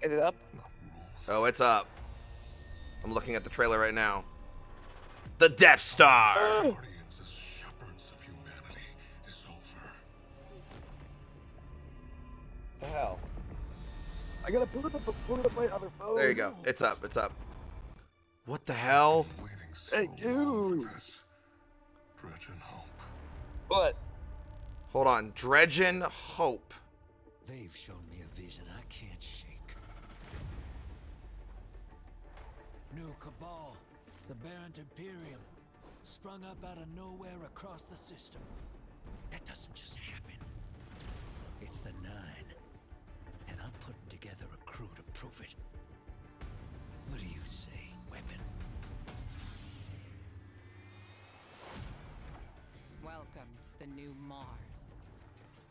Is it up? Oh, it's up. I'm looking at the trailer right now. The Death Star! Guardians as shepherds of humanity is over. The hell? I gotta pull it up my other phone. There you go. It's up. It's up. What the hell? Waiting so Hey, long dude. for this. Dredge and hope. What? Hold on. Dredgen Hope. They've shown me a vision I can't shake. New Cabal, the Barrent Imperium, sprung up out of nowhere across the system. That doesn't just happen. It's the Nine, and I'm putting together a crew to prove it. What do you say, Weapon? Welcome to the new Mars.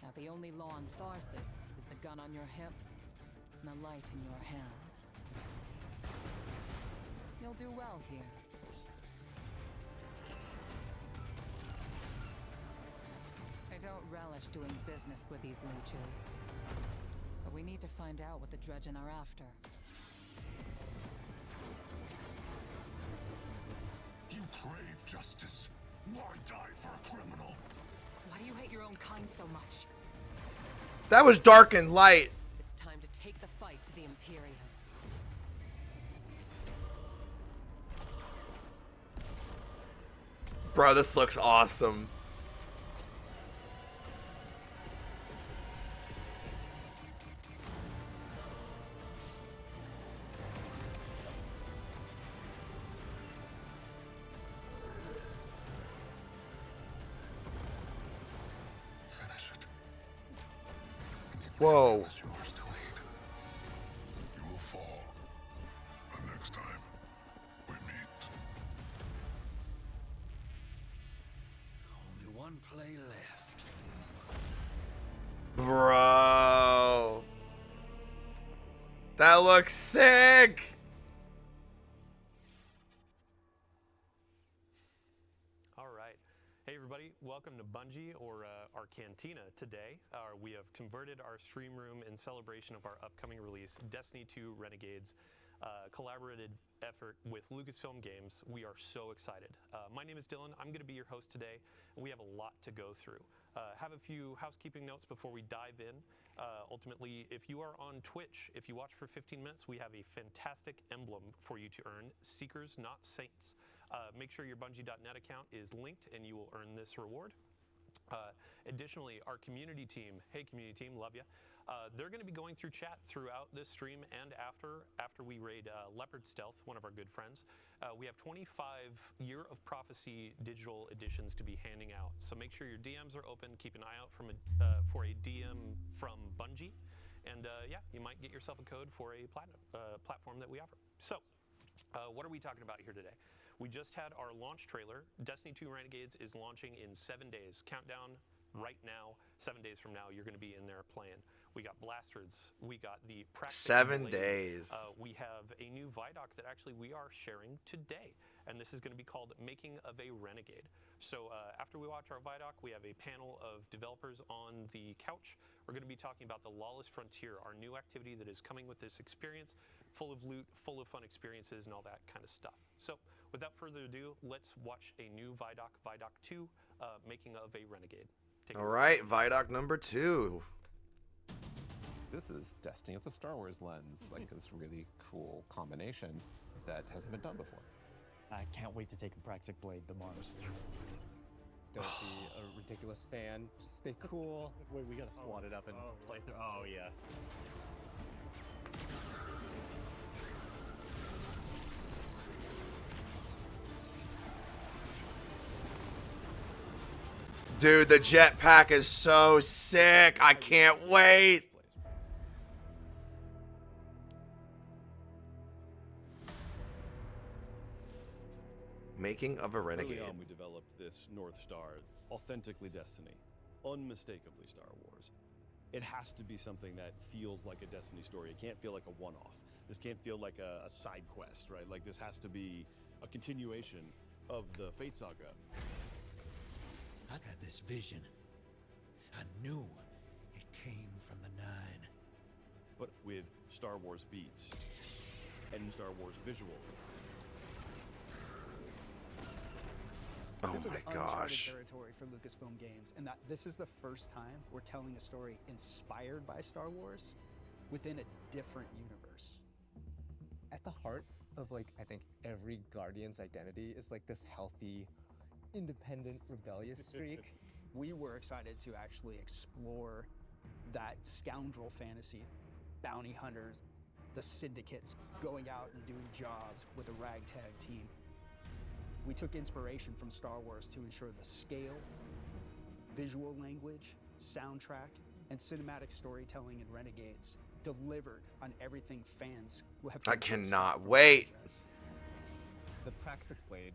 Now the only law on Tharsis is the gun on your hip and the light in your hands. You'll do well here. I don't relish doing business with these leeches. But we need to find out what the Dredgen are after. You crave justice. Why die for a criminal? Why do you hate your own kind so much? That was dark and light. It's time to take the fight to the Imperium. Bro, this looks awesome. Finish it. Whoa. It's yours to lead. You will fall. But next time, we meet. Only one play left. Bro. That looks sick. All right. Hey, everybody. Welcome to Bungie, or our Cantina today. We have converted our stream room in celebration of our upcoming release, Destiny 2 Renegades, collaborative effort with Lucasfilm Games. We are so excited. My name is Dylan. I'm going to be your host today, and we have a lot to go through. Have a few housekeeping notes before we dive in. Ultimately, if you are on Twitch, if you watch for 15 minutes, we have a fantastic emblem for you to earn, Seekers Not Saints. Make sure your Bungie.net account is linked and you will earn this reward. Additionally, our community team, hey community team, love ya. They're going to be going through chat throughout this stream and after we raid Leopard Stealth, one of our good friends. We have 25 Year of Prophecy digital editions to be handing out. So make sure your DMs are open. Keep an eye out for a DM from Bungie. And yeah, you might get yourself a code for a platinum platform that we offer. So what are we talking about here today? We just had our launch trailer. Destiny 2 Renegades is launching in 7 days. Countdown right now. 7 days from now, you're going to be in there playing. We got Blastards. We got the practice. 7 days. We have a new Vidoc that actually we are sharing today. And this is going to be called Making of a Renegade. So after we watch our Vidoc, we have a panel of developers on the couch. We're going to be talking about the Lawless Frontier, our new activity that is coming with this experience, full of loot, full of fun experiences, and all that kind of stuff. So without further ado, let's watch a new Vidoc, Vidoc 2, Making of a Renegade. All right, Vidoc number 2. This is Destiny with the Star Wars lens, like this really cool combination that hasn't been done before. I can't wait to take the Praxic Blade to Mars. Don't be a ridiculous fan. Just stay cool. Wait, we gotta swat it up and play through. Oh, yeah. Dude, the jetpack is so sick. I can't wait. Making of a Renegade. Early on, we developed this North Star, authentically Destiny, unmistakably Star Wars. It has to be something that feels like a Destiny story. It can't feel like a one-off. This can't feel like a side quest, right? Like this has to be a continuation of the Fate Saga. I had this vision. I knew it came from the Nine. But with Star Wars beats and Star Wars visual. Oh This is my uncharted gosh. territory for Lucasfilm Games, and that this is the first time we're telling a story inspired by Star Wars within a different universe. At the heart of like I think every Guardian's identity is like this healthy, independent, rebellious streak. We were excited to actually explore that scoundrel fantasy, bounty hunters, the syndicates going out and doing jobs with a ragtag team. We took inspiration from Star Wars to ensure the scale, visual language, soundtrack, and cinematic storytelling in Renegades delivered on everything fans will have. I cannot wait. The Praxic Blade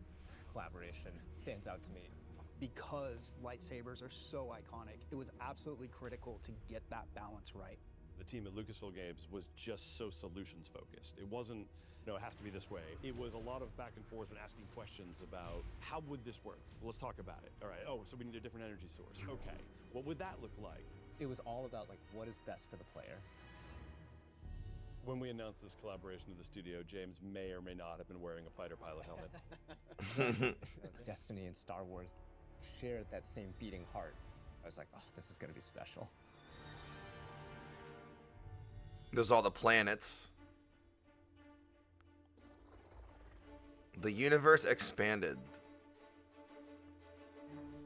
collaboration stands out to me. Because lightsabers are so iconic, it was absolutely critical to get that balance right. The team at Lucasfilm Games was just so solutions focused. It wasn't, it has to be this way. It was a lot of back and forth and asking questions about how would this work? Well, let's talk about it. All right, oh, so we need a different energy source. Okay, what would that look like? It was all about like what is best for the player. When we announced this collaboration with the studio, James may or may not have been wearing a fighter pilot helmet. Destiny and Star Wars shared that same beating heart. I was like, oh, this is gonna be special. There's all the planets. The universe expanded.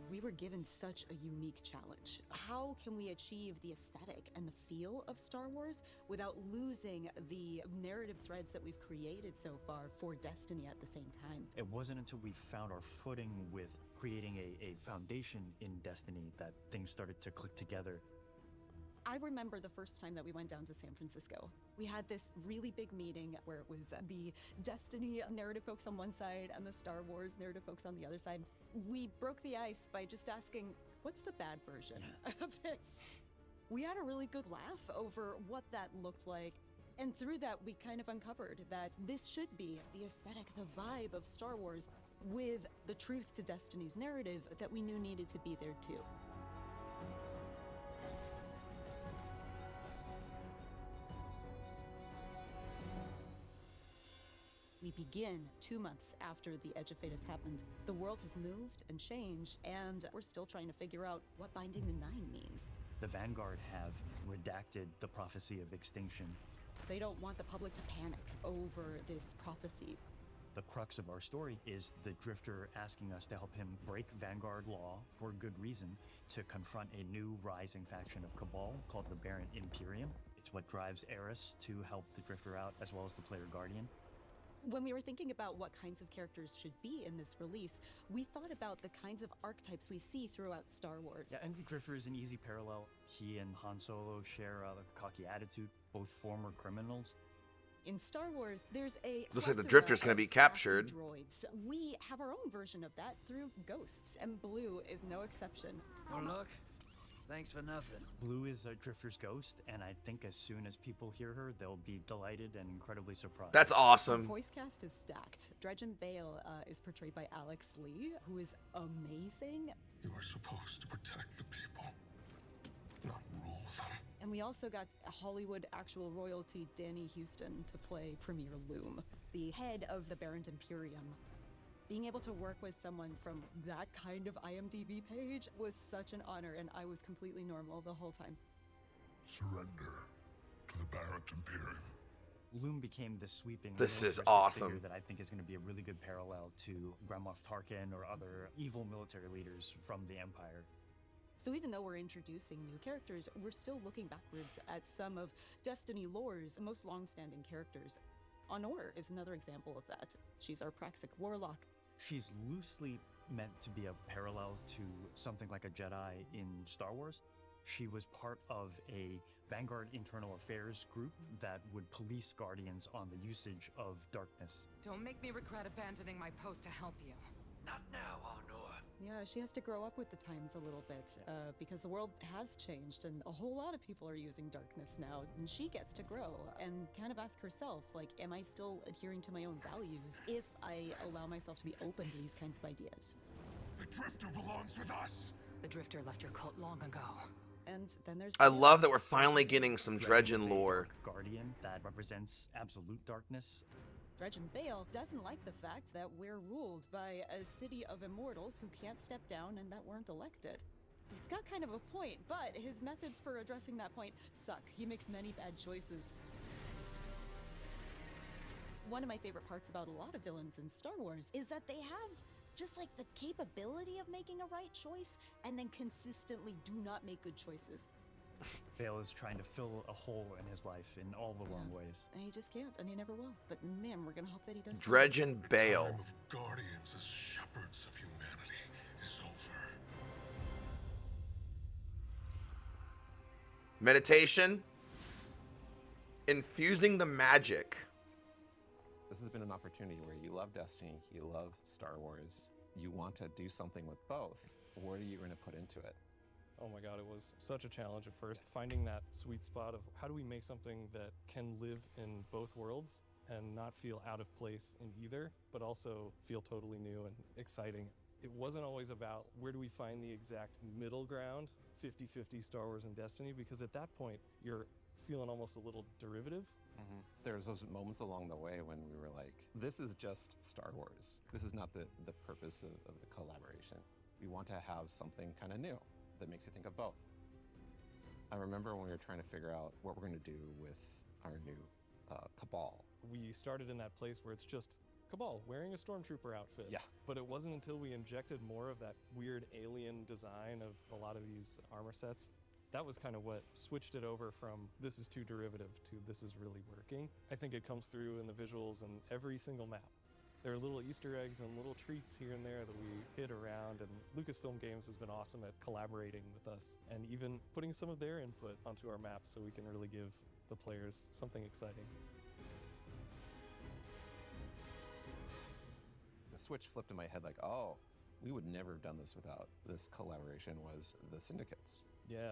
We were given such a unique challenge. How can we achieve the aesthetic and the feel of Star Wars without losing the narrative threads that we've created so far for Destiny at the same time? It wasn't until we found our footing with creating a foundation in Destiny that things started to click together. I remember the first time that we went down to San Francisco. We had this really big meeting where it was the Destiny narrative folks on one side and the Star Wars narrative folks on the other side. We broke the ice by just asking, what's the bad version of this? We had a really good laugh over what that looked like. And through that, we kind of uncovered that this should be the aesthetic, the vibe of Star Wars with the truth to Destiny's narrative that we knew needed to be there too. We begin 2 months after the Edge of Fate has happened. The world has moved and changed, and we're still trying to figure out what Binding the Nine means. The Vanguard have redacted the prophecy of extinction. They don't want the public to panic over this prophecy. The crux of our story is the Drifter asking us to help him break Vanguard law for good reason to confront a new rising faction of Cabal called the Barren Imperium. It's what drives Eris to help the Drifter out as well as the player Guardian. When we were thinking about what kinds of characters should be in this release, we thought about the kinds of archetypes we see throughout Star Wars. Yeah, and Drifter is an easy parallel. He and Han Solo share a cocky attitude, both former criminals. In Star Wars, there's a Looks like the Drifter's gonna be captured. Droids. We have our own version of that through Ghosts, and Blue is no exception. Oh, look. Thanks for nothing. Blue is a Drifter's ghost, and I think as soon as people hear her, they'll be delighted and incredibly surprised. That's awesome. The voice cast is stacked. Dredgen Bale is portrayed by Alex Lee, who is amazing. You are supposed to protect the people, not rule them. And we also got Hollywood actual royalty Danny Houston to play Premier Loom, the head of the Barren Imperium. Being able to work with someone from that kind of IMDb page was such an honor, and I was completely normal the whole time. Surrender to the Barren Imperium. Loom became this sweeping This is militaristic awesome. figure that I think is going to be a really good parallel to Grand Moff Tarkin or other evil military leaders from the Empire. So even though we're introducing new characters, we're still looking backwards at some of Destiny lore's most long-standing characters. Honor is another example of that. She's our Praxic warlock. She's loosely meant to be a parallel to something like a Jedi in Star Wars. She was part of a Vanguard internal affairs group that would police Guardians on the usage of darkness. Don't make me regret abandoning my post to help you. Not now, Honor. Yeah, she has to grow up with the times a little bit, because the world has changed and a whole lot of people are using darkness now, and she gets to grow and kind of ask herself, like, am I still adhering to my own values if I allow myself to be open to these kinds of ideas? The Drifter belongs with us. The Drifter left your cult long ago. And then there's I Bale. love that we're finally getting some Dredgen is a lore. dark guardian that represents absolute darkness. Dredgen Bale doesn't like the fact that we're ruled by a city of immortals who can't step down and that weren't elected. He's got kind of a point, but his methods for addressing that point suck. He makes many bad choices. One of my favorite parts about a lot of villains in Star Wars is that they have just like the capability of making a right choice and then consistently do not make good choices. Bale is trying to fill a hole in his life in all the wrong ways. And he just can't, and he never will. But man, we're gonna hope that he does. Dredgen Bale. Time of guardians as shepherds of humanity is over. Meditation. Infusing the magic. This has been an opportunity where you love Destiny, you love Star Wars, you want to do something with both. What are you going to put into it? Oh my god, it was such a challenge at first, finding that sweet spot of how do we make something that can live in both worlds and not feel out of place in either, but also feel totally new and exciting. It wasn't always about where do we find the exact middle ground, 50-50 Star Wars and Destiny, because at that point, you're feeling almost a little derivative. There's those moments along the way when we were like, this is just Star Wars. This is not the purpose of the collaboration. We want to have something kind of new that makes you think of both. I remember when we were trying to figure out what we're going to do with our new Cabal. We started in that place where it's just Cabal wearing a Stormtrooper outfit. Yeah. But it wasn't until we injected more of that weird alien design of a lot of these armor sets. That was kind of what switched it over from this is too derivative to this is really working. I think it comes through in the visuals and every single map. There are little Easter eggs and little treats here and there that we hit around, and Lucasfilm Games has been awesome at collaborating with us and even putting some of their input onto our maps so we can really give the players something exciting. The switch flipped in my head like, oh, we would never have done this without this collaboration was the Syndicates. Yeah.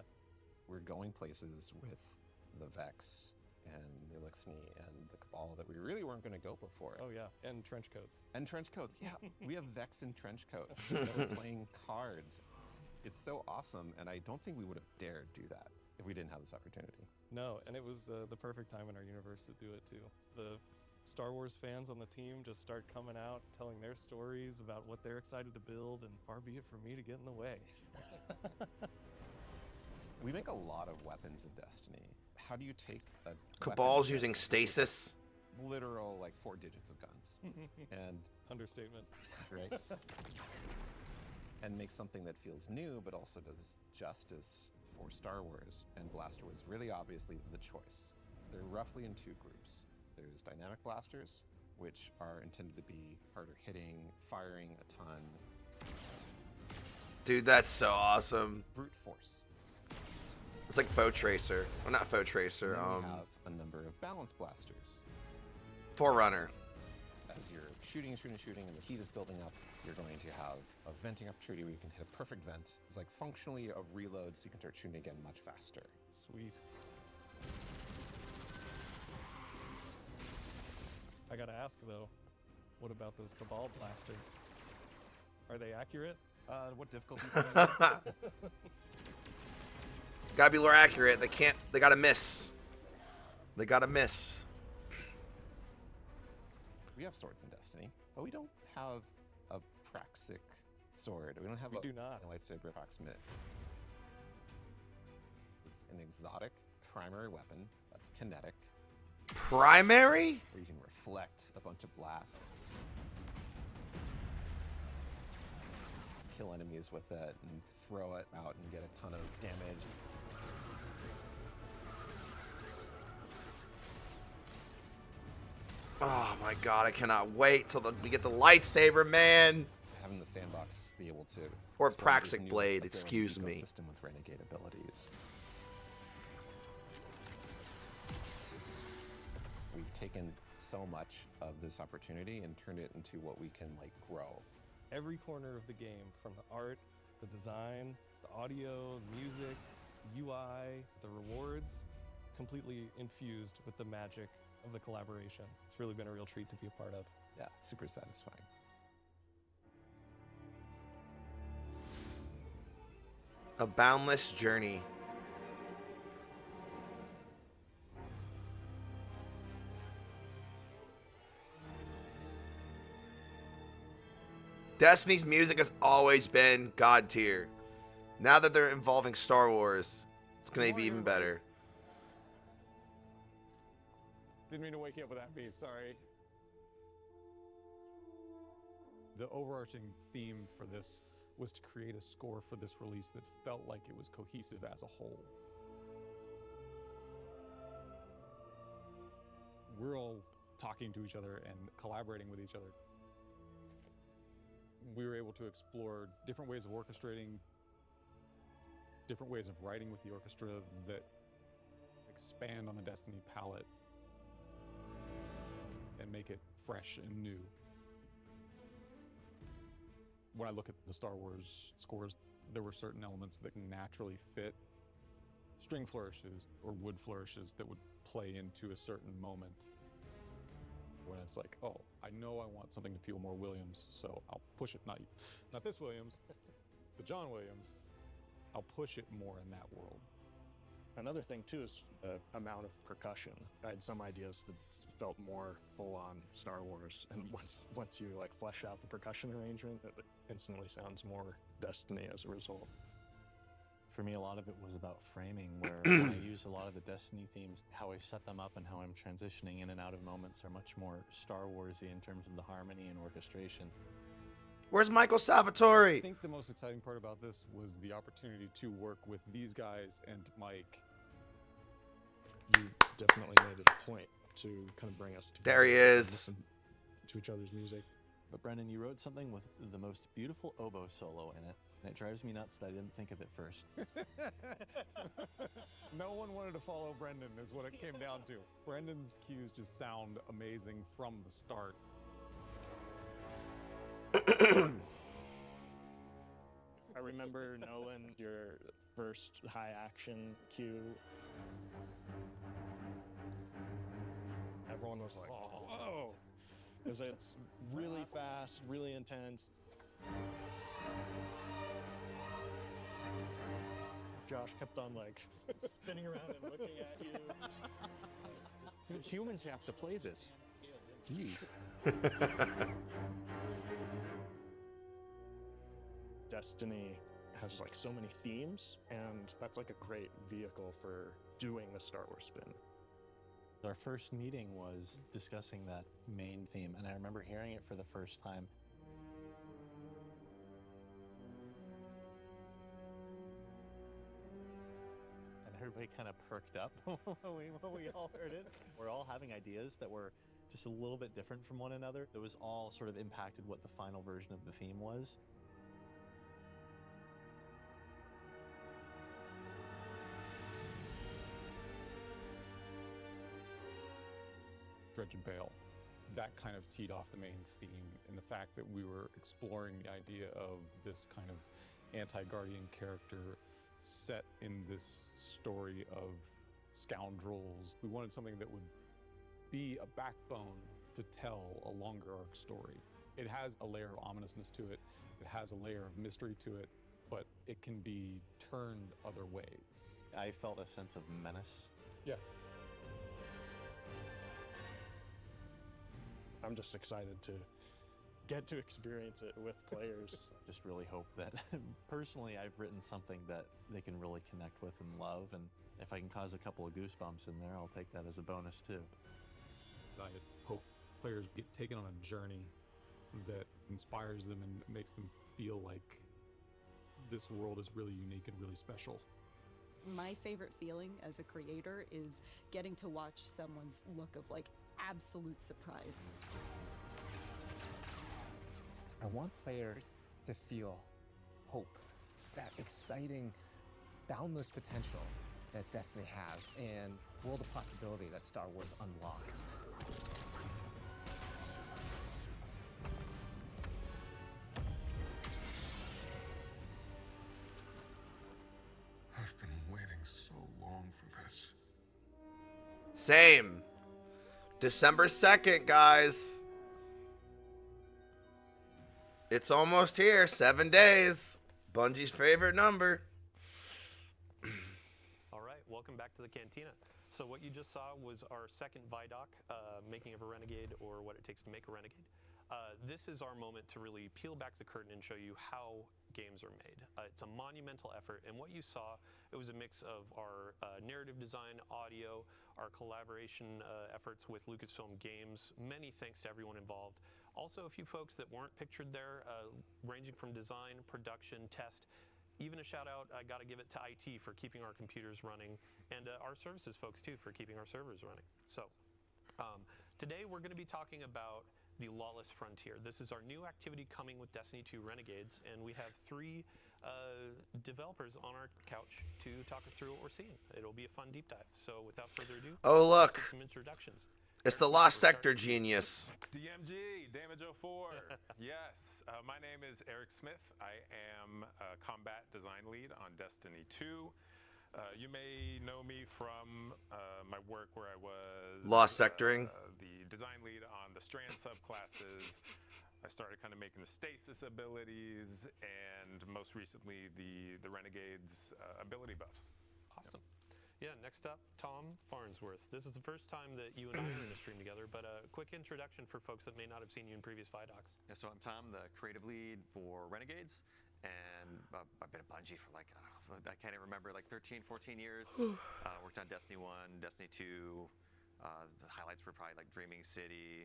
We're going places with the Vex and the Elixni and the Cabal that we really weren't going to go before. Oh yeah, and trench coats. And trench coats, yeah. We have Vex and trench coats that are playing cards. It's so awesome, and I don't think we would have dared do that if we didn't have this opportunity. No, and it was the perfect time in our universe to do it too. The Star Wars fans on the team just start coming out, telling their stories about what they're excited to build, and far be it for me to get in the way. We make a lot of weapons in Destiny. How do you take a Cabal's using stasis? Literal, like 4 digits of guns. And understatement. Right? And make something that feels new, but also does justice for Star Wars. And Blaster was really obviously the choice. They're roughly in 2 groups. There's dynamic blasters, which are intended to be harder hitting, firing a ton. Dude, that's so awesome. Brute force. It's like Foe Tracer. Well, not Foe Tracer. And then we have a number of balance blasters. Forerunner. As you're shooting, and the heat is building up, you're going to have a venting opportunity where you can hit a perfect vent. It's like functionally a reload, so you can start shooting again much faster. Sweet. I gotta ask though, what about those Cabal blasters? Are they accurate? What difficulty? Gotta be more accurate. They gotta miss. They gotta miss. We have swords in Destiny, but we don't have a Praxic sword. We don't have a lightsaber approximate. It's an exotic primary weapon that's kinetic. Primary? Where you can reflect a bunch of blasts. Kill enemies with it and throw it out and get a ton of damage. Oh my god, I cannot wait till we get the lightsaber, man. Having the sandbox be able to... Or Praxic Blade, excuse me. System with Renegade abilities. We've taken so much of this opportunity and turned it into what we can like grow. Every corner of the game, from the art, the design, the audio, the music, the UI, the rewards, completely infused with the magic of the collaboration. It's really been a real treat to be a part of. Yeah, super satisfying. A boundless journey. Destiny's music has always been god tier. Now that they're involving Star Wars, it's gonna be even better. Didn't mean to wake you up with that beat, sorry. The overarching theme for this was to create a score for this release that felt like it was cohesive as a whole. We're all talking to each other and collaborating with each other. We were able to explore different ways of orchestrating, different ways of writing with the orchestra that expand on the Destiny palette and make it fresh and new. When I look at the Star Wars scores, there were certain elements that naturally fit string flourishes or wood flourishes that would play into a certain moment. When it's like, oh, I know I want something to feel more Williams, so I'll push it. Not this Williams, the John Williams. I'll push it more in that world. Another thing too is the amount of percussion. I had some ideas that felt more full-on Star Wars, and once you like flesh out the percussion arrangement, it instantly sounds more Destiny as a result. For me, a lot of it was about framing, where when I use a lot of the Destiny themes, how I set them up and how I'm transitioning in and out of moments are much more Star Warsy in terms of the harmony and orchestration. Where's Michael Salvatore? I think the most exciting part about this was the opportunity to work with these guys and Mike. You definitely made it a point to kind of bring us together. There he is. Listen to each other's music. But Brendan, you wrote something with the most beautiful oboe solo in it, and it drives me nuts that I didn't think of it first. No one wanted to follow Brendan is what it came down to. Brendan's cues just sound amazing from the start. I remember knowing your first high action cue. Everyone was like, whoa! Because it's really fast, really intense. Josh kept on like spinning around and looking at you. Humans have to play this. Jeez. Destiny has like so many themes, and that's like a great vehicle for doing the Star Wars spin. Our first meeting was discussing that main theme, and I remember hearing it for the first time. And everybody kind of perked up when we all heard it. We're all having ideas that were just a little bit different from one another. That was all sort of impacted what the final version of the theme was. Dredge and Bale. That kind of teed off the main theme, and the fact that we were exploring the idea of this kind of anti-Guardian character set in this story of scoundrels. We wanted something that would be a backbone to tell a longer arc story. It has a layer of ominousness to it, it has a layer of mystery to it, but it can be turned other ways. I felt a sense of menace. Yeah. I'm just excited to get to experience it with players. Just really hope that, personally, I've written something that they can really connect with and love, and if I can cause a couple of goosebumps in there, I'll take that as a bonus too. I hope players get taken on a journey that inspires them and makes them feel like this world is really unique and really special. My favorite feeling as a creator is getting to watch someone's look of like absolute surprise. I want players to feel hope, that exciting, boundless potential that Destiny has, and world of possibility that Star Wars unlocked. I've been waiting so long for this. Same. December 2nd, guys. It's almost here. 7 days. Bungie's favorite number. All right, welcome back to the Cantina. So what you just saw was our second Vidoc, Making of a Renegade, or What It Takes to Make a Renegade. This is our moment to really peel back the curtain and show you how games are made. It's a monumental effort, and what you saw, it was a mix of our narrative design, audio, our collaboration efforts with Lucasfilm Games. Many thanks to everyone involved. Also, a few folks that weren't pictured there, ranging from design, production, test. Even a shout out, I gotta give it to IT for keeping our computers running, and our services folks too for keeping our servers running. So, today we're gonna be talking about the Lawless Frontier. This is our new activity coming with Destiny 2 Renegades, and we have 3 developers on our couch to talk us through what we're seeing. It'll be a fun deep dive. So without further ado, Oh, look. let's get some introductions. It's the Lost Sector genius. DMG, Damage 04. Yes, my name is Eric Smith. I am a combat design lead on Destiny 2. You may know me from my work where I was Lost Sectoring. The design lead on the Strand subclasses. I started kind of making the stasis abilities, and most recently the Renegades ability buffs. Awesome. Yeah, next up, Tom Farnsworth. This is the first time that you and I are in a stream together, but a quick introduction for folks that may not have seen you in previous Vidocs. Yeah, so I'm Tom, the creative lead for Renegades, and I've been at Bungie for like, I don't know, I can't even remember, like 13, 14 years. Worked on Destiny 1, Destiny 2. The highlights were probably like Dreaming City,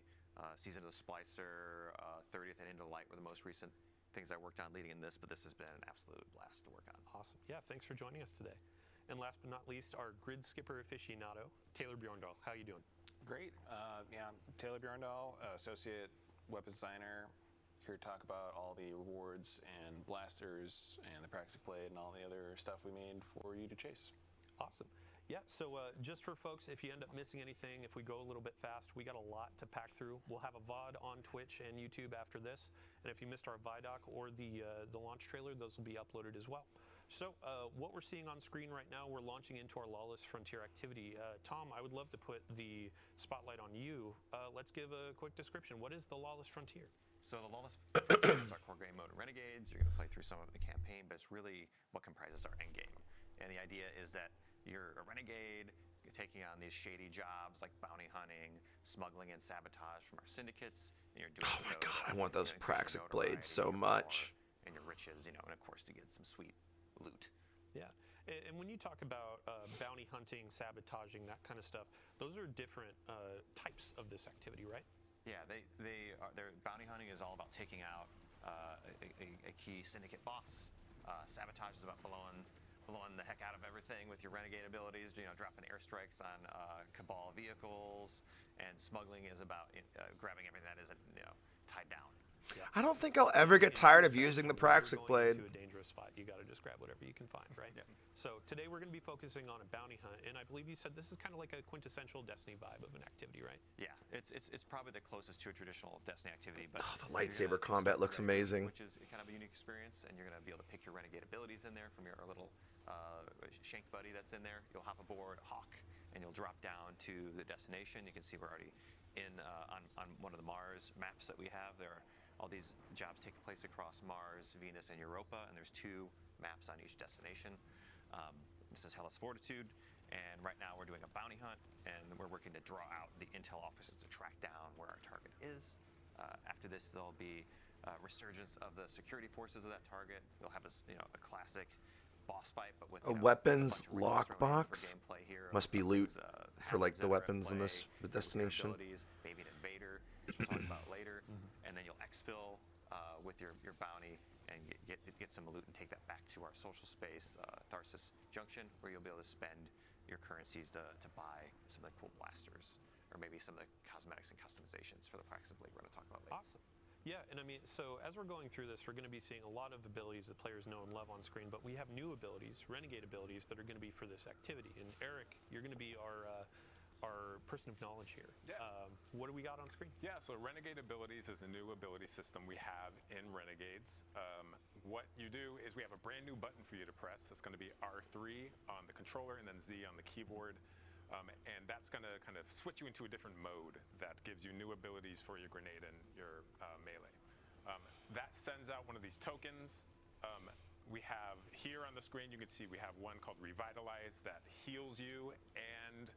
Season of the Splicer, 30th and Into Light were the most recent things I worked on leading in this, but this has been an absolute blast to work on. Awesome. Yeah, thanks for joining us today. And last but not least, our grid skipper aficionado, Taylor Bjorndal. How you doing? Great. Yeah, Taylor Bjorndal, associate weapons designer, here to talk about all the rewards and blasters and the Praxic Blade and all the other stuff we made for you to chase. Awesome. Yeah, so just for folks, if you end up missing anything, if we go a little bit fast, we got a lot to pack through. We'll have a VOD on Twitch and YouTube after this. And if you missed our Vidoc or the launch trailer, those will be uploaded as well. So what we're seeing on screen right now, we're launching into our Lawless Frontier activity. Tom, I would love to put the spotlight on you. Let's give a quick description. What is the Lawless Frontier? So the Lawless Frontier is our core game mode in Renegades. You're going to play through some of the campaign, but it's really what comprises our end game. And the idea is that you're a renegade, you're taking on these shady jobs like bounty hunting, smuggling and sabotage from our syndicates, and you're doing Oh my god, I want those Praxic Blades so much. And your riches, you know, and of course to get some sweet loot. Yeah, and when you talk about bounty hunting, sabotaging, that kind of stuff, those are different types of this activity, right? Yeah, their bounty hunting is all about taking out a key syndicate boss. Sabotage is about blowing the heck out of everything with your renegade abilities, you know, dropping airstrikes on Cabal vehicles, and smuggling is about grabbing everything that isn't, you know, tied down. Yeah. I don't think I'll ever get tired of using the Praxic Blade. Into a dangerous spot, you got to just grab whatever you can find, right? Yeah. So today we're going to be focusing on a bounty hunt, and I believe you said this is kind of like a quintessential Destiny vibe of an activity, right? Yeah, it's probably the closest to a traditional Destiny activity. But the lightsaber combat looks amazing. Which is kind of a unique experience, and you're going to be able to pick your renegade abilities in there from your little shank buddy that's in there. You'll hop aboard Hawk, and you'll drop down to the destination. You can see we're already in on one of the Mars maps that we have. All these jobs take place across Mars, Venus, and Europa, and there's 2 maps on each destination. This is Hellas Fortitude, and right now we're doing a bounty hunt, and we're working to draw out the intel officers to track down where our target is. After this, there'll be resurgence of the security forces of that target. We'll have a classic boss fight, but with a weapons lockbox. Must be loot for like the weapons in the destination. Maybe an invader, which we'll talk about later, and then you'll exfil with your bounty and get some loot and take that back to our social space, Tharsis Junction, where you'll be able to spend your currencies to buy some of the cool blasters, or maybe some of the cosmetics and customizations for the Praxic Blade we're going to talk about later. Awesome. Yeah, and I mean, so as we're going through this, we're going to be seeing a lot of abilities that players know and love on screen, but we have new abilities, renegade abilities, that are going to be for this activity. And Eric, you're going to be our person of knowledge here. Yeah. What do we got on screen? Yeah, so Renegade Abilities is a new ability system we have in Renegades. What you do is we have a brand new button for you to press. It's going to be R3 on the controller and then Z on the keyboard. And that's going to kind of switch you into a different mode that gives you new abilities for your grenade and your melee. That sends out one of these tokens. We have here on the screen, you can see we have one called Revitalize that heals you and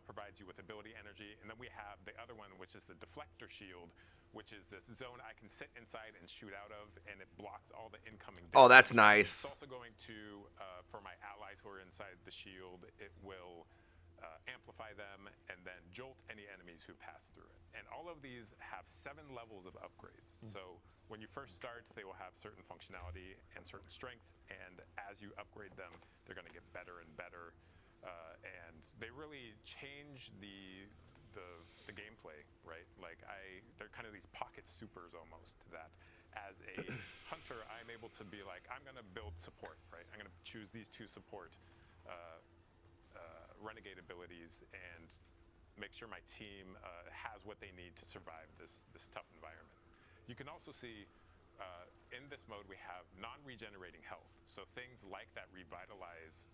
provides you with ability energy. And then we have the other one, which is the deflector shield, which is this zone I can sit inside and shoot out of, and it blocks all the incoming damage. Oh, that's nice. It's also going to, for my allies who are inside the shield, it will amplify them and then jolt any enemies who pass through it. And all of these have 7 levels of upgrades. So when you first start, they will have certain functionality and certain strength, and as you upgrade them, they're going to get better and better. And they really change the gameplay, right? Like they're kind of these pocket supers almost, that as a hunter, I'm able to be like, I'm gonna build support, right? I'm gonna choose these 2 support renegade abilities and make sure my team has what they need to survive this tough environment. You can also see in this mode we have non-regenerating health. So things like that revitalize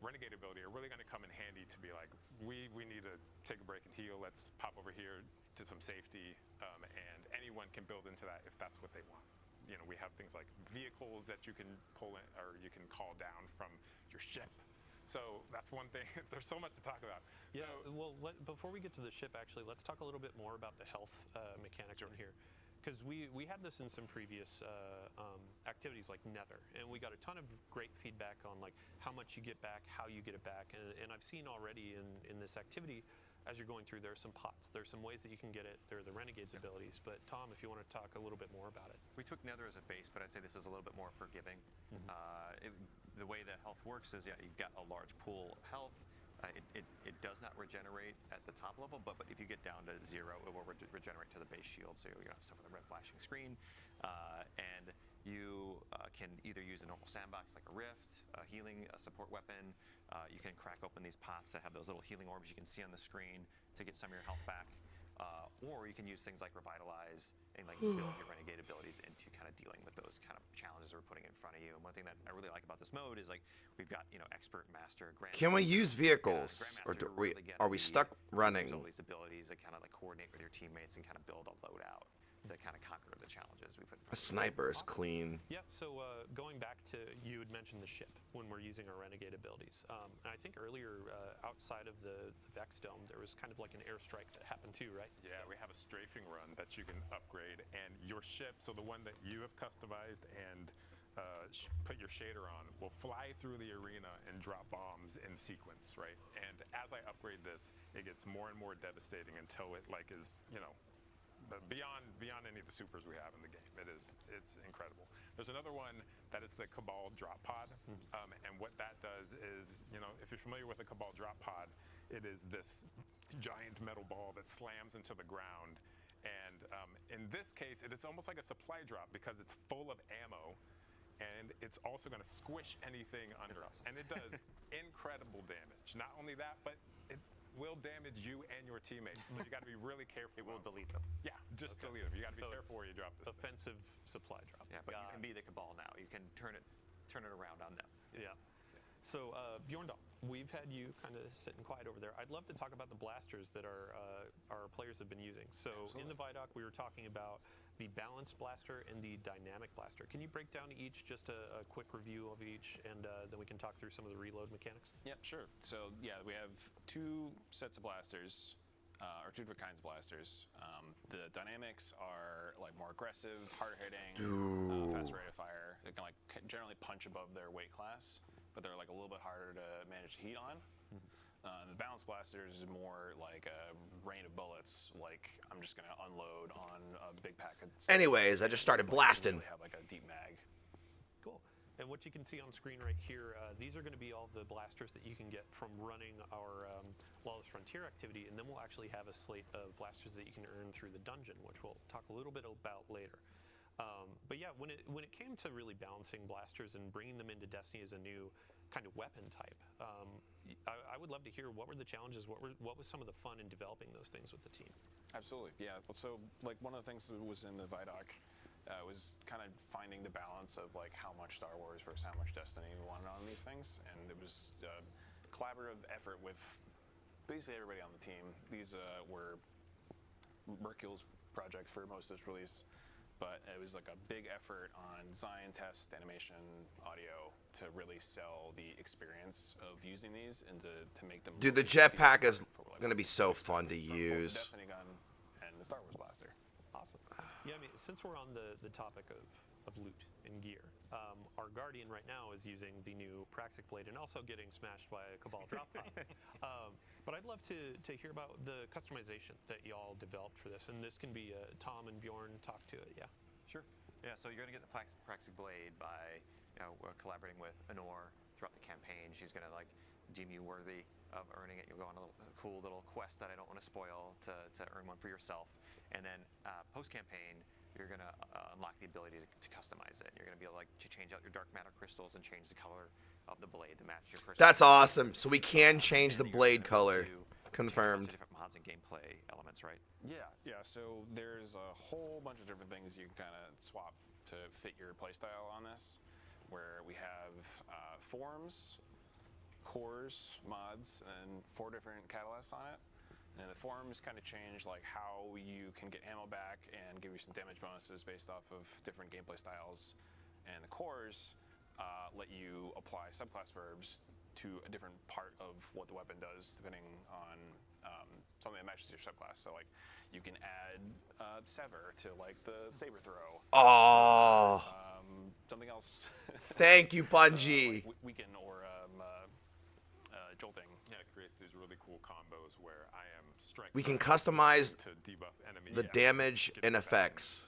renegade ability are really going to come in handy to be like, we need to take a break and heal. Let's pop over here to some safety, and anyone can build into that if that's what they want. You know, we have things like vehicles that you can pull in, or you can call down from your ship. So that's one thing. There's so much to talk about. Yeah. Well, before we get to the ship, actually, let's talk a little bit more about the health mechanics in here. Because we had this in some previous activities like Nether, and we got a ton of great feedback on like how much you get back, how you get it back, and I've seen already in this activity, as you're going through, there are some pots, there's some ways that you can get it, there are the Renegades abilities, but Tom, if you want to talk a little bit more about it. We took Nether as a base, but I'd say this is a little bit more forgiving. The way that health works is, you've got a large pool of health. It does not regenerate at the top level, but if you get down to 0, it will regenerate to the base shield, so you don't suffer the red flashing screen. And you can either use a normal sandbox like a rift, a healing support weapon. You can crack open these pots that have those little healing orbs you can see on the screen to get some of your health back. Or you can use things like Revitalize and like build your Renegade abilities into kind of dealing with those kind of challenges we're putting in front of you. And one thing that I really like about this mode is like we've got Expert, Master, Grand. Can we use vehicles, or are we stuck running? All these abilities that kind of like coordinate with your teammates and kind of build a loadout to kind of conquer the challenges we put in front A of you. sniper is clean. Yeah, so going back to, you had mentioned the ship when we're using our Renegade abilities. And I think earlier, outside of the Vex Dome, there was kind of like an airstrike that happened too, right? Yeah, we have a strafing run that you can upgrade, and your ship, so the one that you have customized and put your shader on, will fly through the arena and drop bombs in sequence, right? And as I upgrade this, it gets more and more devastating until it like is, beyond any of the supers we have in the game. It's incredible. There's another one that is the Cabal drop pod, and what that does is, if you're familiar with a Cabal drop pod, it is this giant metal ball that slams into the ground, and in this case, it is almost like a supply drop because it's full of ammo, and it's also going to squish anything under it, and it does incredible damage. Not only that, but it will damage you and your teammates, so you got to be really careful. It will delete them. Yeah, just delete them. You got to be careful where you drop this. Offensive supply drop. Yeah, but you can be the Cabal now. You can turn it around on them. Yeah. So Bjorndal, we've had you kind of sitting quiet over there. I'd love to talk about the blasters that our players have been using. So in the Vidoc, we were talking about the balanced blaster and the dynamic blaster. Can you break down each, just a quick review of each, and then we can talk through some of the reload mechanics? Yep, sure. So yeah, we have 2 sets of blasters, or 2 different kinds of blasters. The dynamics are like more aggressive, hard hitting, fast rate of fire. They can like generally punch above their weight class, but they're like a little bit harder to manage heat on. The balanced blasters is more like a rain of bullets. Like I'm just gonna unload on a big pack of. Anyways, I just started blasting. Really have like a deep mag. Cool. And what you can see on screen right here, these are going to be all the blasters that you can get from running our Lawless Frontier activity, and then we'll actually have a slate of blasters that you can earn through the dungeon, which we'll talk a little bit about later. But yeah, when it came to really balancing blasters and bringing them into Destiny as a new kind of weapon type, I would love to hear what were the challenges, what was some of the fun in developing those things with the team? Absolutely, yeah. So like one of the things that was in the Vidoc was kind of finding the balance of like how much Star Wars versus how much Destiny we wanted on these things, and it was a collaborative effort with basically everybody on the team. These were Mercule's project for most of this release. but it was like a big effort on design, test, animation, audio to really sell the experience of using these and to make them. Dude, the jetpack is gonna be so fun to use. Destiny gun and the Star Wars blaster. Awesome. Yeah, I mean, since we're on the topic of loot and gear, our Guardian right now is using the new Praxic Blade and also getting smashed by a Cabal drop pod. But I'd love to hear about the customization that y'all developed for this, and this can be Tom and Bjorn talk to it. Yeah. Sure. Yeah. So you're gonna get the Praxic Blade by collaborating with Honor throughout the campaign. She's gonna like deem you worthy of earning it. You'll go on a cool little quest that I don't want to spoil to earn one for yourself, and then post campaign. You're going to unlock the ability to customize it. You're going to be able to change out your dark matter crystals and change the color of the blade to match your personal. That's awesome. So we can change the blade color. Confirmed. Different mods and gameplay elements, right? Yeah. So there's a whole bunch of different things you can kind of swap to fit your playstyle on this, where we have forms, cores, mods, and 4 different catalysts on it. And the forms kind of change like how you can get ammo back and give you some damage bonuses based off of different gameplay styles. And the cores let you apply subclass verbs to a different part of what the weapon does, depending on something that matches your subclass. So like you can add sever to like the saber throw. Oh. Something else. Thank you, Bungie. Like weaken or jolting. Yeah, it creates these really cool combos where I am striking. We can customize to debuff enemy the damage and effects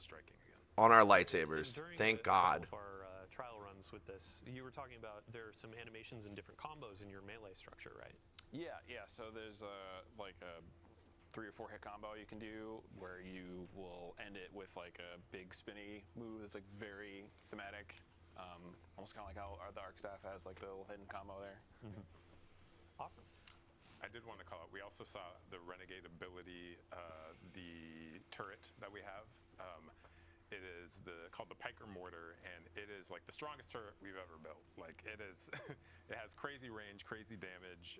on our lightsabers. Thank God. Our trial runs with this, you were talking about there are some animations and different combos in your melee structure, right? Yeah. So there's like a 3 or 4 hit combo you can do where you will end it with like a big spinny move that's like very thematic, almost kind of like how the Arc Staff has like the little hidden combo there. Mm-hmm. Awesome. I did want to call out, we also saw the Renegade ability, the turret that we have. It is called the Piker Mortar, and it is like the strongest turret we've ever built. Like it is, it has crazy range, crazy damage,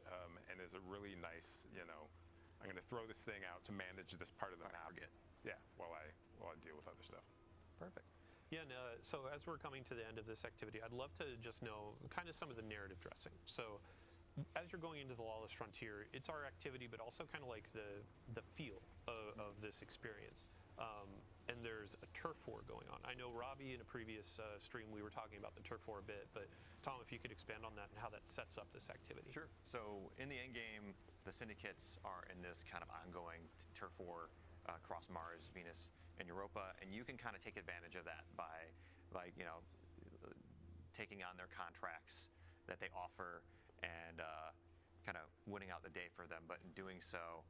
and is a really nice, I'm going to throw this thing out to manage this part of the map. Yeah, while I deal with other stuff. Perfect. Yeah, and, so as we're coming to the end of this activity, I'd love to just know kind of some of the narrative dressing. So as you're going into the Lawless Frontier, it's our activity, but also kind of like the feel of this experience. And there's a turf war going on. I know Robbie in a previous stream we were talking about the turf war a bit, but Tom, if you could expand on that and how that sets up this activity. Sure. So in the end game, the syndicates are in this kind of ongoing turf war across Mars, Venus, and Europa, and you can kind of take advantage of that by, like, taking on their contracts that they offer and kind of winning out the day for them. But in doing so,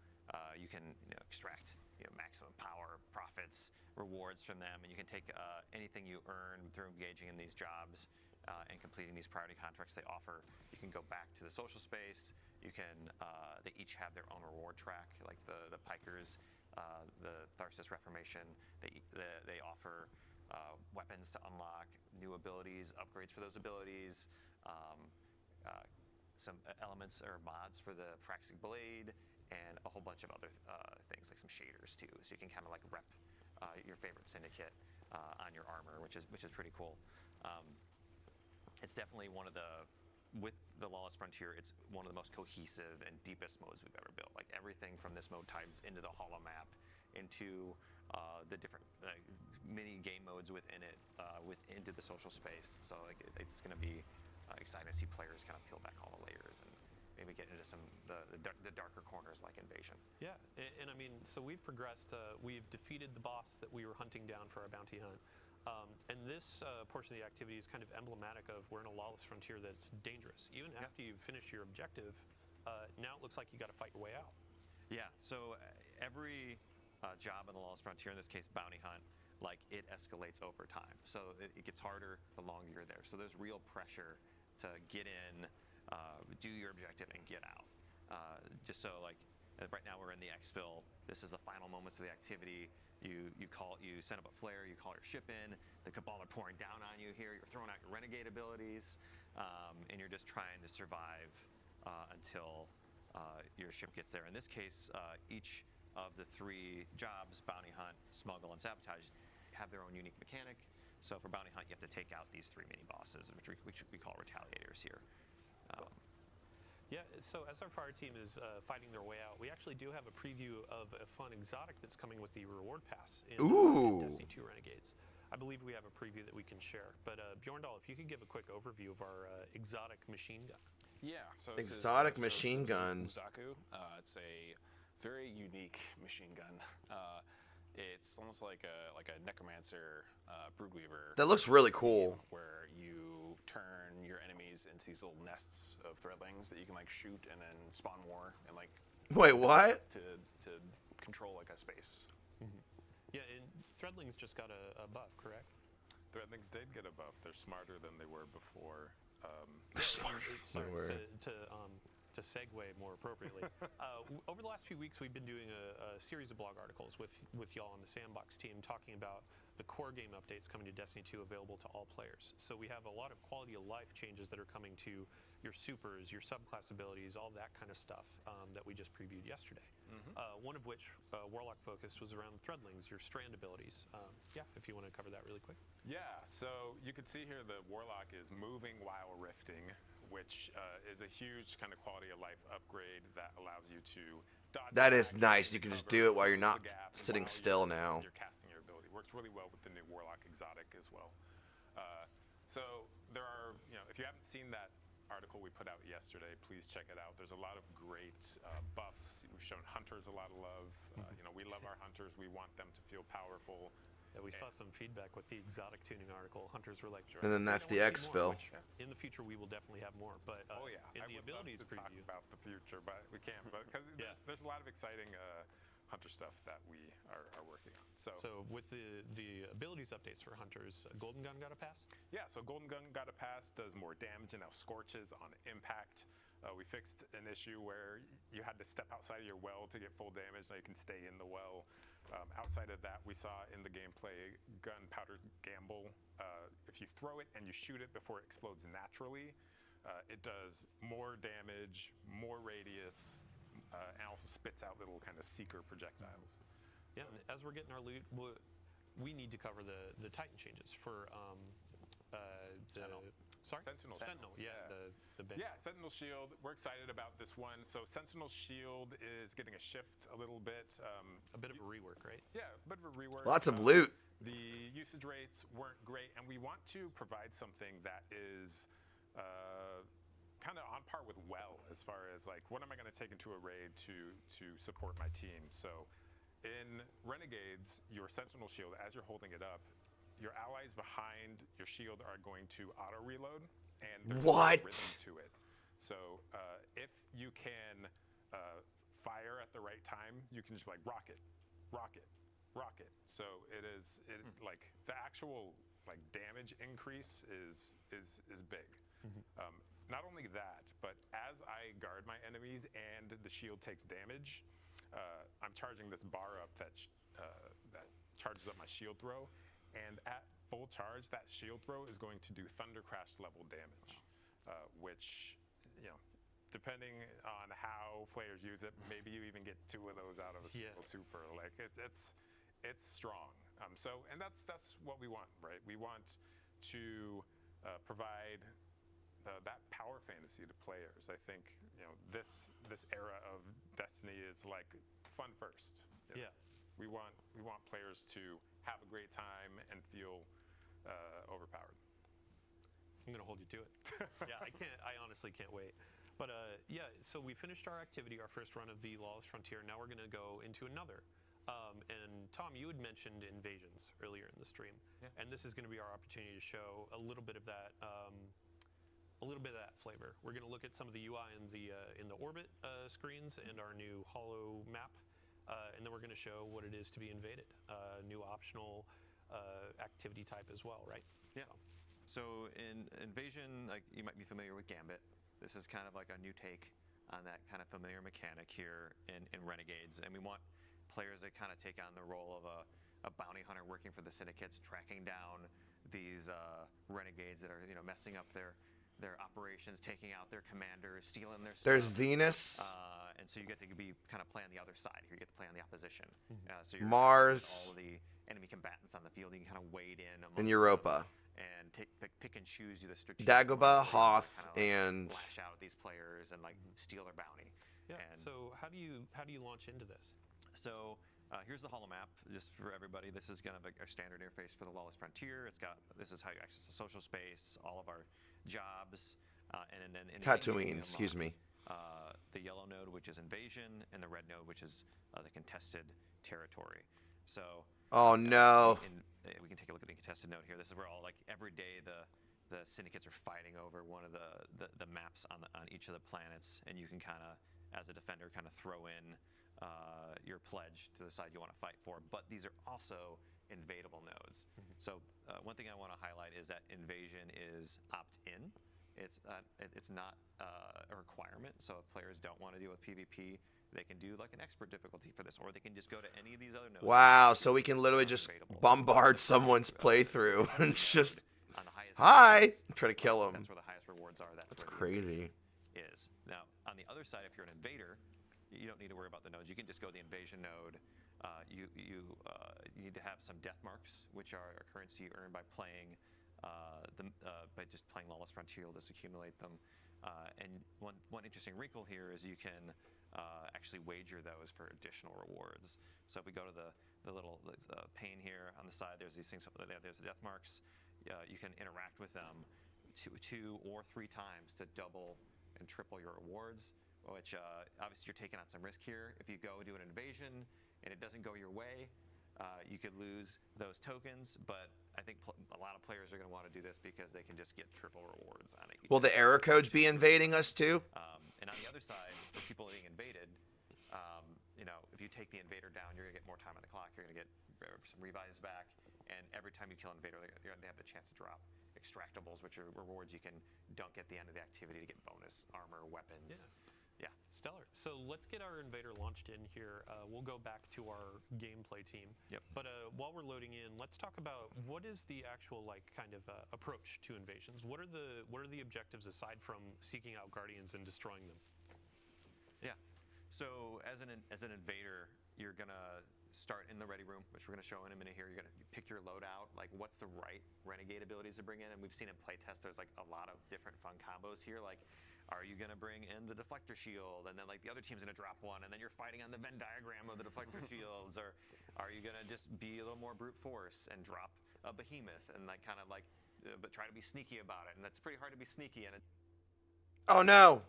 you can extract maximum power, profits, rewards from them, and you can take anything you earn through engaging in these jobs and completing these priority contracts they offer. You can go back to the social space. You can they each have their own reward track, like the Pikers, the Tharsis Reformation. They offer weapons to unlock new abilities, upgrades for those abilities. Some elements or mods for the Praxic Blade, and a whole bunch of other things like some shaders too. So you can kind of like rep your favorite syndicate on your armor, which is pretty cool. It's definitely with the Lawless Frontier, it's one of the most cohesive and deepest modes we've ever built. Like everything from this mode ties into the holo map, into the different mini game modes within it, into the social space. So like it's going to be exciting to see players kind of peel back all the layers and maybe get into some the darker corners like Invasion. Yeah, and I mean, so we've progressed. We've defeated the boss that we were hunting down for our bounty hunt. And this portion of the activity is kind of emblematic of we're in a lawless frontier that's dangerous. Even after you finish your objective, now it looks like you got to fight your way out. Yeah, so every job in the lawless frontier, in this case bounty hunt, like it escalates over time. So it gets harder the longer you're there. So there's real pressure to get in, do your objective, and get out. Just so like right now we're in the exfil. This is the final moments of the activity. You send up a flare, you call your ship in, the Cabal are pouring down on you here, you're throwing out your Renegade abilities, and you're just trying to survive until your ship gets there. In this case, each of the 3 jobs, bounty hunt, smuggle, and sabotage, have their own unique mechanic. So for Bounty Hunt, you have to take out these 3 mini bosses, which we call retaliators here. Yeah, so as our fire team is fighting their way out, we actually do have a preview of a fun exotic that's coming with the reward pass in Destiny 2 Renegades. I believe we have a preview that we can share. But Bjorndal, if you could give a quick overview of our exotic machine gun. Yeah, so Exotic machine gun. Zaku. It's a very unique machine gun. It's almost like a necromancer, broodweaver. That looks really cool. Where you turn your enemies into these little nests of threadlings that you can like shoot and then spawn more and like. Wait, what? To control like a space. Yeah, and threadlings just got a buff, correct? Threadlings did get a buff. They're smarter than they were before. They're smarter. To segue more appropriately, over the last few weeks, we've been doing a series of blog articles with y'all on the Sandbox team talking about the core game updates coming to Destiny 2 available to all players. So we have a lot of quality of life changes that are coming to your supers, your subclass abilities, all that kind of stuff that we just previewed yesterday. One of which, Warlock focused, was around threadlings, your strand abilities. Yeah, if you want to cover that really quick. Yeah, so you can see here the Warlock is moving while rifting, which is a huge kind of quality of life upgrade that allows you to dodge. That is nice. You can just do it while you're not sitting still now. You're casting your ability. Works really well with the new Warlock exotic as well. So there are, if you haven't seen that article we put out yesterday, please check it out. There's a lot of great buffs. We've shown hunters a lot of love. We love our hunters. We want them to feel powerful. Yeah, we saw some feedback with the exotic tuning article. Hunters were like, sure. And then that's the exfil. In the future, we will definitely have more. But in the abilities preview, talk about the future, but we can't. Because there's a lot of exciting hunter stuff that we are working on. So with the abilities updates for hunters, Golden Gun got a pass? Yeah, so Golden Gun got a pass, does more damage, and now scorches on impact. We fixed an issue where you had to step outside of your well to get full damage. Now you can stay in the well. Outside of that, we saw in the gameplay Gunpowder Gamble. If you throw it and you shoot it before it explodes naturally, it does more damage, more radius, and also spits out little kind of seeker projectiles. Yeah, and as we're getting our loot, we need to cover the Titan changes for Sentinel. Yeah, the big. Yeah, Sentinel Shield. We're excited about this one. So Sentinel Shield is getting a shift a little bit. A bit of a rework, right? Yeah, a bit of a rework. Lots of loot. The usage rates weren't great, and we want to provide something that is kind of on par with as far as like, what am I going to take into a raid to support my team? So in Renegades, your Sentinel Shield, as you're holding it up, your allies behind your shield are going to auto reload, and there's a rhythm to it. So if you can fire at the right time, you can just like rocket. So like the actual like damage increase is big. Not only that, but as I guard my enemies and the shield takes damage, I'm charging this bar up that charges up my shield throw. And at full charge, that shield throw is going to do Thunder Crash level damage, which, depending on how players use it, maybe you even get 2 of those out of a single super. Like it's strong. And that's what we want, right? We want to provide that power fantasy to players. I think this era of Destiny is like fun first. Yeah. We want players to have a great time and feel overpowered. I'm gonna hold you to it. Yeah, I honestly can't wait. But so we finished our activity, our first run of the Lawless Frontier. Now we're gonna go into another. And Tom, you had mentioned invasions earlier in the stream, and this is gonna be our opportunity to show a little bit of that. Flavor. We're going to look at some of the UI in the orbit screens and our new holo map, and then we're going to show what it is to be invaded. New optional activity type as well, right? Yeah. So in Invasion, like you might be familiar with Gambit. This is kind of like a new take on that kind of familiar mechanic here in Renegades, and we want players that kind of take on the role of a bounty hunter working for the syndicates, tracking down these renegades that are messing up their operations, taking out their commanders, stealing their stuff. There's Venus. And so you get to be kind of play on the other side here. You get to play on the opposition. So you're Mars. all of the enemy combatants on the field. You can kind of wade in In amongst Europa. them and pick and choose the strategic Dagobah, ones where you wanna Hoth, kinda, like, and lash out at these players and like steal their bounty. Yeah. And So how do you launch into this? so here's the holo map, just for everybody. This is kind of a standard interface for the Lawless Frontier. This is how you access the social space, all of our jobs, and then in the game, Tatooine, we excuse unlock, me. the yellow node, which is invasion, and the red node, which is the contested territory. So Oh no. we can take a look at the contested node here. This is where all like every day the syndicates are fighting over one of the maps on each of the planets, and you can kind of, as a defender, kind of throw in your pledge to the side you want to fight for. But these are also invadable nodes. So one thing I want to highlight is that invasion is opt-in. It's not a requirement. So if players don't want to deal with PvP, they can do like an expert difficulty for this, or they can just go to any of these other nodes. Wow, so we can literally just bombard someone's playthrough and just, hi, try to kill them. That's where the highest rewards are. That's where crazy. Is. Now, on the other side, if you're an invader, you don't need to worry about the nodes. You can just go to the invasion node. You need to have some death marks, which are a currency you earn by playing by just playing Lawless Frontier. You'll just accumulate them. And one interesting wrinkle here is you can actually wager those for additional rewards. So if we go to the little pane here on the side, there's these things. There's the death marks. You can interact with them two or three times to double and triple your rewards, which obviously you're taking on some risk here. If you go do an invasion and it doesn't go your way, you could lose those tokens, but I think a lot of players are going to want to do this because they can just get triple rewards on it. Will the error codes be invading us too? And on the other side, for people being invaded, if you take the invader down, you're going to get more time on the clock. You're going to get some revives back, and every time you kill an invader, they have the chance to drop extractables, which are rewards you can dunk at the end of the activity to get bonus armor, weapons. Yeah. Stellar. So let's get our invader launched in here. We'll go back to our gameplay team. Yep. But while we're loading in, let's talk about what is the actual kind of approach to invasions. What are the objectives aside from seeking out guardians and destroying them? Yeah. So as an invader, you're gonna start in the ready room, which we're gonna show in a minute here. You're gonna pick your loadout, like what's the right renegade abilities to bring in, and we've seen in playtest there's like a lot of different fun combos here. Like, are you gonna bring in the deflector shield, and then like the other team's gonna drop one, and then you're fighting on the Venn diagram of the deflector shields, or are you gonna just be a little more brute force and drop a behemoth and like kind of like, but try to be sneaky about it, and that's pretty hard to be sneaky in it. Oh no.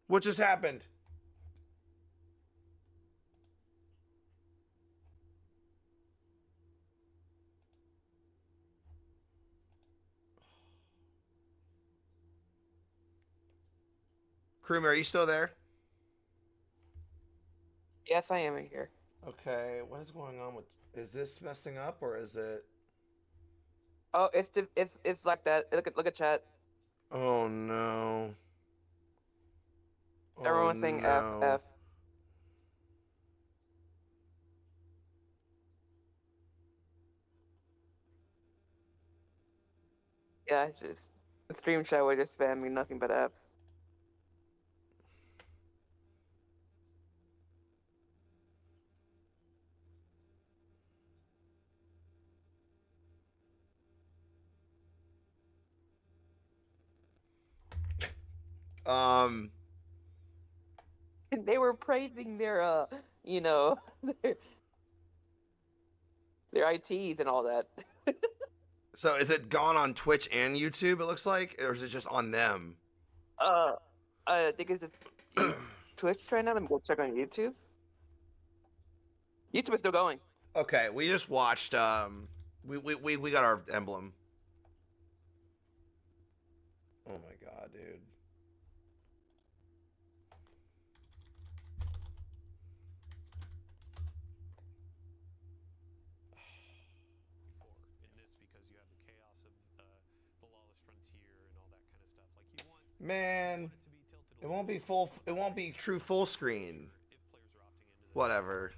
What just happened? Crewman, are you still there? Yes, I am here. Okay, what is going on with? Is this messing up or is it? Oh, it's like that. Look at chat. Oh no. Everyone's saying no. F. Yeah, it's just the stream chat was just spamming nothing but F's. They were praising their their ITs and all that. So is it gone on Twitch and YouTube? It looks like, or is it just on them? I think it's Twitch right now. Let me go check on YouTube. YouTube is still going. Okay, we just watched. We got our emblem. Oh my god, dude. Man, it won't be full. It won't be true full screen. Whatever.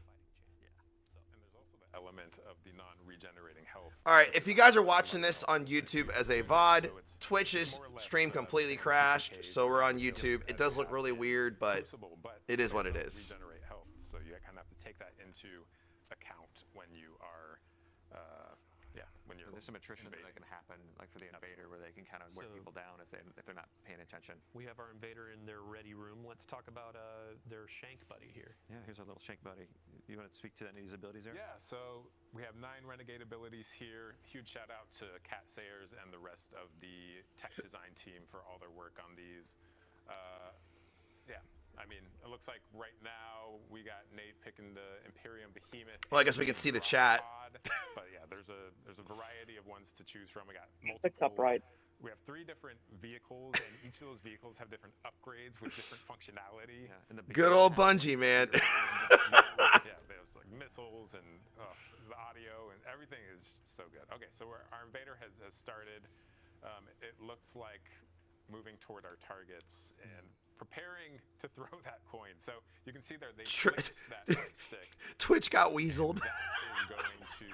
And there's also the element of the non-regenerating health. All right, if you guys are watching this on YouTube as a VOD, Twitch's stream completely crashed, so we're on YouTube. It does look really weird, but it is what it is. So you kind of have to take that into account when you are, when you're. There's some attrition invading. that can happen, like for the invader, where they can kind of wear people down if they're not paying attention. We have our invader in their ready room. Let's talk about their shank buddy here. Yeah, here's our little shank buddy. You want to speak to any of these abilities there? Yeah, so we have 9 renegade abilities here. Huge shout out to Cat Sayers and the rest of the tech design team for all their work on these. Yeah, I mean, it looks like right now we got Nate picking the Imperium Behemoth. Well, I guess we can see the chat. But yeah, there's a variety of ones to choose from. We got Picked up right. We have 3 different vehicles, and each of those vehicles have different upgrades with different functionality. And Good old Bungie, man. Yeah, there's like missiles and the audio and everything is so good. Okay, so our invader has started. It looks like moving toward our targets and preparing to throw that coin. So you can see there they placed that stick. Twitch got weaseled. That is going to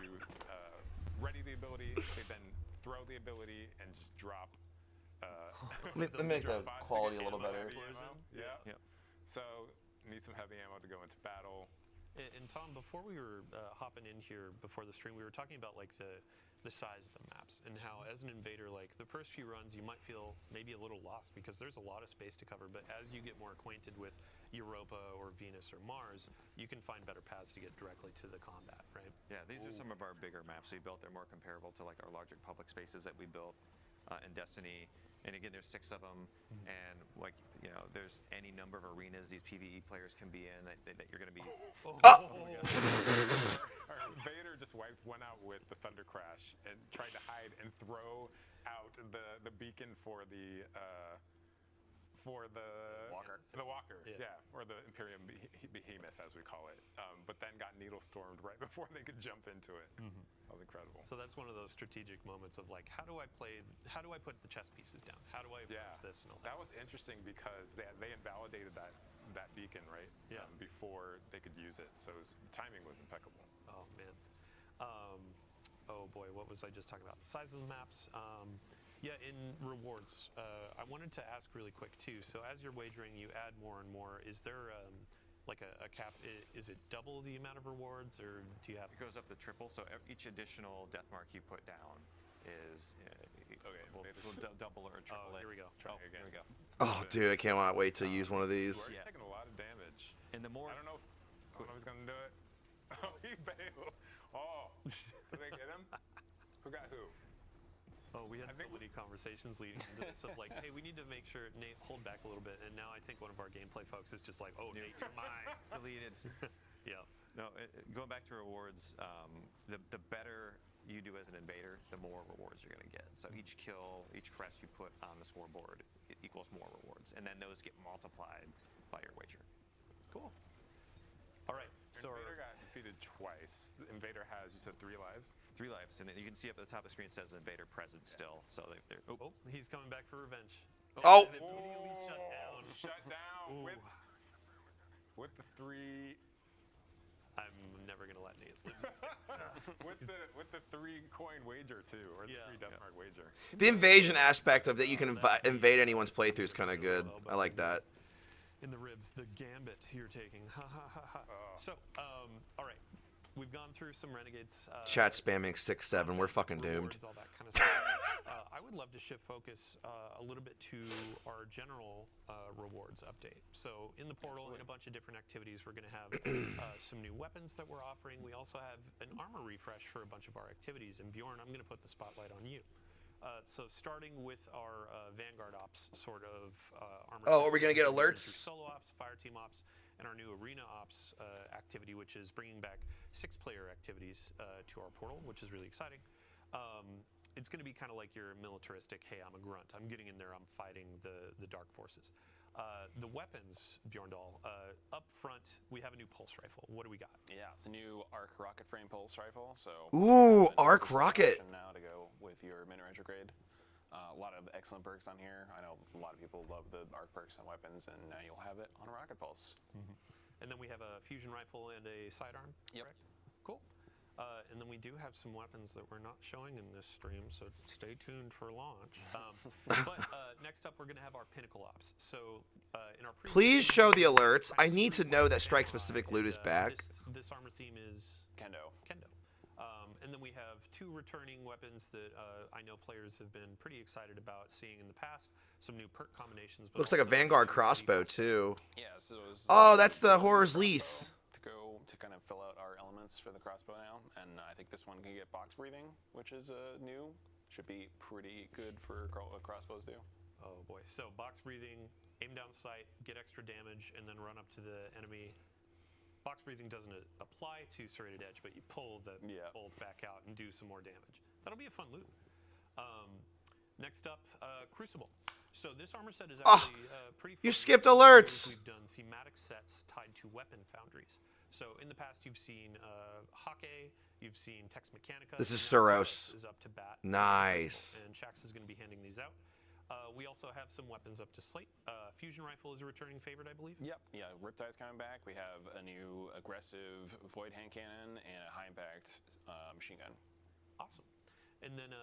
ready the ability, they then throw the ability and just drop. Let me make the quality a little better. Yeah. Yep. So need some heavy ammo to go into battle. And Tom, before we were hopping in here before the stream, we were talking about like the size of the maps and how as an invader, like the first few runs you might feel maybe a little lost because there's a lot of space to cover, but as you get more acquainted with Europa or Venus or Mars, you can find better paths to get directly to the combat, right? Yeah, these are some of our bigger maps we built. They're more comparable to like our larger public spaces that we built in Destiny. And again, there's 6 of them, and like there's any number of arenas these PvE players can be in that you're going to be. Our invader just wiped one out with the Thunder Crash and tried to hide and throw out the beacon for the Walker. The Walker, yeah, or the Imperium Behemoth as we call it. But then got needle stormed right before they could jump into it. That was incredible. So that's one of those strategic moments of like, how do I put the chess pieces down? How do I approach this and all that? That was interesting because they invalidated that beacon, right? Yeah. Before they could use it, so the timing was impeccable. Oh man. Oh boy, what was I just talking about? The size of the maps. Yeah, in rewards, I wanted to ask really quick too. So as you're wagering, you add more and more. Is there like a cap? Is it double the amount of rewards, or do you have? It goes up to triple. So each additional death mark you put down is will double or triple it. Here we go. Here we go. Oh, dude, I can't wait to use one of these. We're taking a lot of damage. And the more I don't know if he's gonna do it. Oh, he bailed. Oh, did they get him? Who got who? Oh, we had so many conversations leading into this of like, hey, we need to make sure Nate hold back a little bit. And now I think one of our gameplay folks is just like, oh, Nate, you're mine. Deleted. Yeah. No, going back to rewards, the better you do as an invader, the more rewards you're going to get. So each kill, each crest you put on the scoreboard, it equals more rewards. And then those get multiplied by your wager. Cool. All right. So Invader got defeated twice. The Invader has, you said, 3 lives? 3 lives, and then you can see up at the top of the screen it says Invader present still. So they're oh, he's coming back for revenge. Oh! And it's immediately shut down. Shut down with the 3. I'm never gonna let Nate lose this. with the 3 coin wager too, or the 3 death mark wager. The invasion aspect of that you can invade anyone's playthrough is kind of good. I like that. In the ribs, the gambit you're taking. Ha ha ha ha. So, all right. We've gone through some Renegades. Chat spamming 6-7. We're fucking doomed. All that kind of stuff. I would love to shift focus a little bit to our general rewards update. So in the portal, in a bunch of different activities, we're going to have some new weapons that we're offering. We also have an armor refresh for a bunch of our activities. And Bjorn, I'm going to put the spotlight on you. So starting with our Vanguard Ops sort of armor. Oh, are we going to get alerts? Solo Ops, Fire Team Ops, and our new Arena Ops activity, which is bringing back 6-player activities to our portal, which is really exciting. It's going to be kind of like your militaristic, hey, I'm a grunt. I'm getting in there. I'm fighting the dark forces. The weapons, Bjorndal, up front, we have a new pulse rifle. What do we got? Yeah, it's a new arc rocket frame pulse rifle. So ooh, arc rocket. Now to go with your min retrograde. A lot of excellent perks on here. I know a lot of people love the arc perks on weapons, and now you'll have it on a rocket pulse. And then we have a fusion rifle and a sidearm. Yep. Correct? Cool. And then we do have some weapons that we're not showing in this stream, so stay tuned for launch. But next up, we're going to have our Pinnacle Ops. So in our Please show the alerts. I need to know that strike-specific loot is back. This armor theme is Kendo. And then we have 2 returning weapons that I know players have been pretty excited about seeing in the past. Some new perk combinations. But Looks like a Vanguard crossbow too. Yeah, so it was, oh, that's the Horror's Lease. To kind of fill out our elements for the crossbow now, and I think this one can get box breathing, which is new. Should be pretty good for crossbows too. Oh boy! So box breathing, aim down sight, get extra damage, and then run up to the enemy. Box breathing doesn't apply to serrated edge, but you pull the bolt back out and do some more damage. That'll be a fun loot. Next up, Crucible. So this armor set is actually pretty fun. You skipped alerts. We've done thematic sets tied to weapon foundries. So in the past, you've seen Hake, you've seen Tex Mechanica. This is Suros. Is up to bat. Nice. And Shax is going to be handing these out. We also have some weapons up to slate. Fusion rifle is a returning favorite, I believe. Yep. Yeah, Riptide's coming back. We have a new aggressive Void hand cannon and a high impact machine gun. Awesome. And then